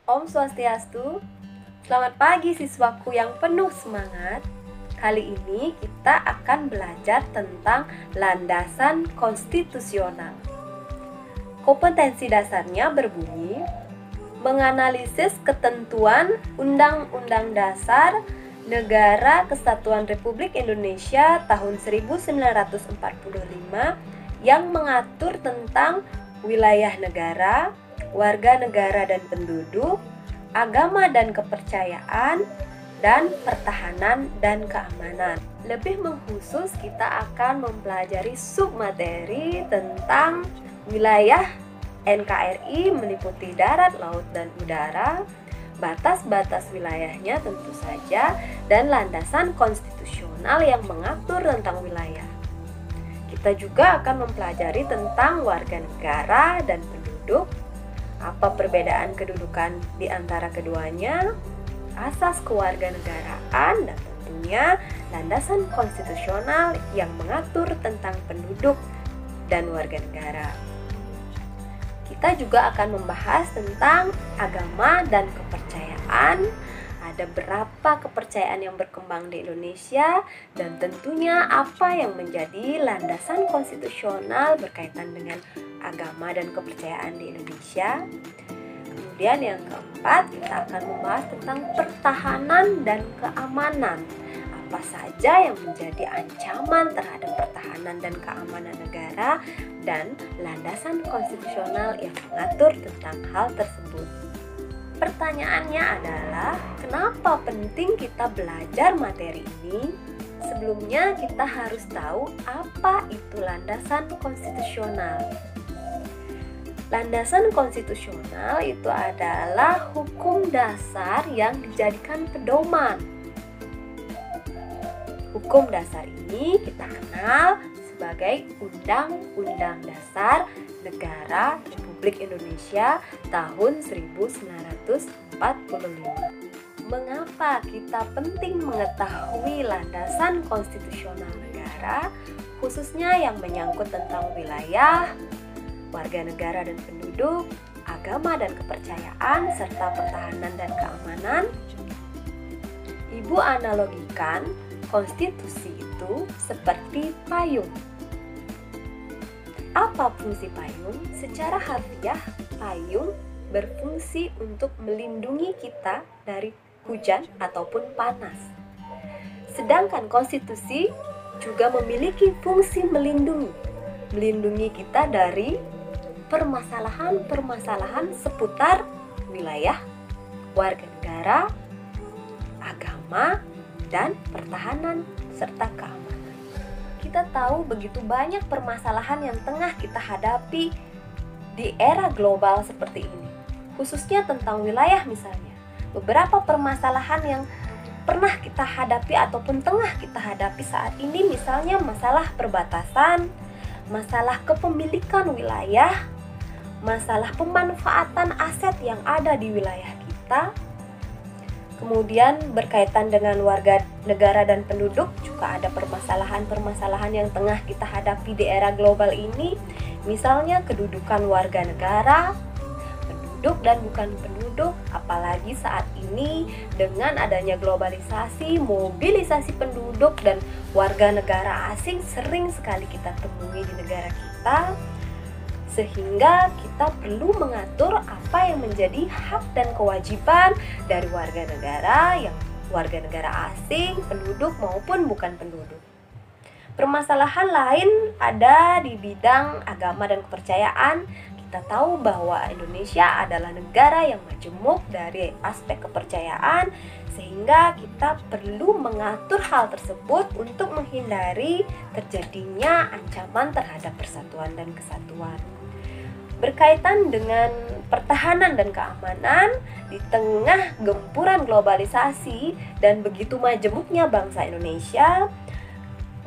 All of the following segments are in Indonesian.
Om Swastiastu, selamat pagi siswaku yang penuh semangat. Kali ini kita akan belajar tentang landasan konstitusional. Kompetensi dasarnya berbunyi, menganalisis ketentuan Undang-Undang Dasar Negara Kesatuan Republik Indonesia tahun 1945 yang mengatur tentang wilayah negara, warga negara dan penduduk, agama dan kepercayaan, dan pertahanan dan keamanan. Lebih mengkhusus, kita akan mempelajari submateri tentang wilayah NKRI meliputi darat, laut, dan udara, batas-batas wilayahnya tentu saja, dan landasan konstitusional yang mengatur tentang wilayah. Kita juga akan mempelajari tentang warga negara dan penduduk, apa perbedaan kedudukan di antara keduanya, asas kewarganegaraan, dan tentunya landasan konstitusional yang mengatur tentang penduduk dan warga negara. Kita juga akan membahas tentang agama dan kepercayaan. Ada berapa kepercayaan yang berkembang di Indonesia, dan tentunya apa yang menjadi landasan konstitusional berkaitan dengan agama dan kepercayaan di Indonesia. Kemudian yang keempat, kita akan membahas tentang pertahanan dan keamanan. Apa saja yang menjadi ancaman terhadap pertahanan dan keamanan negara, dan landasan konstitusional yang mengatur tentang hal tersebut. Pertanyaannya adalah, kenapa penting kita belajar materi ini? Sebelumnya kita harus tahu apa itu landasan konstitusional. Landasan konstitusional itu adalah hukum dasar yang dijadikan pedoman. Hukum dasar ini kita kenal sebagai Undang-Undang Dasar Negara Republik Indonesia tahun 1945. Mengapa kita penting mengetahui landasan konstitusional negara, khususnya yang menyangkut tentang wilayah, warga negara dan penduduk, agama dan kepercayaan, serta pertahanan dan keamanan? Ibu analogikan konstitusi itu seperti payung. Apa fungsi payung? Secara harfiah, payung berfungsi untuk melindungi kita dari hujan ataupun panas. Sedangkan konstitusi juga memiliki fungsi melindungi kita dari permasalahan-permasalahan seputar wilayah, warga negara, agama, dan pertahanan serta keamanan. Kita tahu begitu banyak permasalahan yang tengah kita hadapi di era global seperti ini, khususnya tentang wilayah misalnya. Beberapa permasalahan yang pernah kita hadapi ataupun tengah kita hadapi saat ini, misalnya masalah perbatasan, masalah kepemilikan wilayah, masalah pemanfaatan aset yang ada di wilayah kita. Kemudian berkaitan dengan warga negara dan penduduk, juga ada permasalahan-permasalahan yang tengah kita hadapi di era global ini. Misalnya kedudukan warga negara, penduduk dan bukan penduduk, apalagi saat ini dengan adanya globalisasi, mobilisasi penduduk dan warga negara asing sering sekali kita temui di negara kita. Sehingga kita perlu mengatur apa yang menjadi hak dan kewajiban dari warga negara asing, penduduk maupun bukan penduduk. Permasalahan lain ada di bidang agama dan kepercayaan. Kita tahu bahwa Indonesia adalah negara yang majemuk dari aspek kepercayaan, sehingga kita perlu mengatur hal tersebut untuk menghindari terjadinya ancaman terhadap persatuan dan kesatuan. Berkaitan dengan pertahanan dan keamanan di tengah gempuran globalisasi dan begitu majemuknya bangsa Indonesia,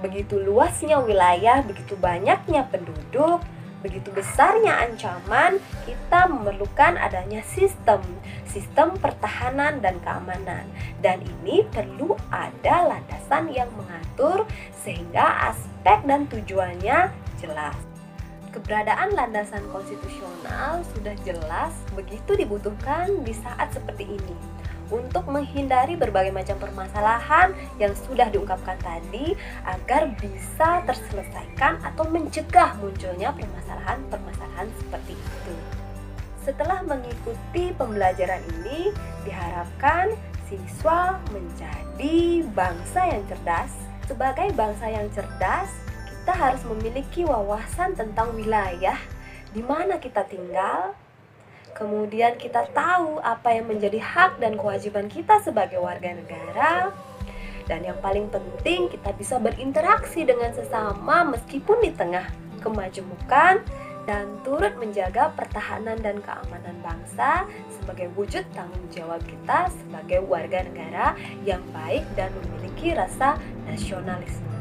begitu luasnya wilayah, begitu banyaknya penduduk, Begitu besarnya ancaman, kita memerlukan adanya sistem pertahanan dan keamanan. Dan ini perlu ada landasan yang mengatur sehingga aspek dan tujuannya jelas. Keberadaan landasan konstitusional sudah jelas begitu dibutuhkan di saat seperti ini untuk menghindari berbagai macam permasalahan yang sudah diungkapkan tadi agar bisa terselesaikan atau mencegah munculnya permasalahan-permasalahan seperti itu. Setelah mengikuti pembelajaran ini, diharapkan siswa menjadi bangsa yang cerdas. Sebagai bangsa yang cerdas, kita harus memiliki wawasan tentang wilayah di mana kita tinggal. Kemudian kita tahu apa yang menjadi hak dan kewajiban kita sebagai warga negara. Dan yang paling penting, kita bisa berinteraksi dengan sesama meskipun di tengah kemajemukan dan turut menjaga pertahanan dan keamanan bangsa sebagai wujud tanggung jawab kita sebagai warga negara yang baik dan memiliki rasa nasionalisme.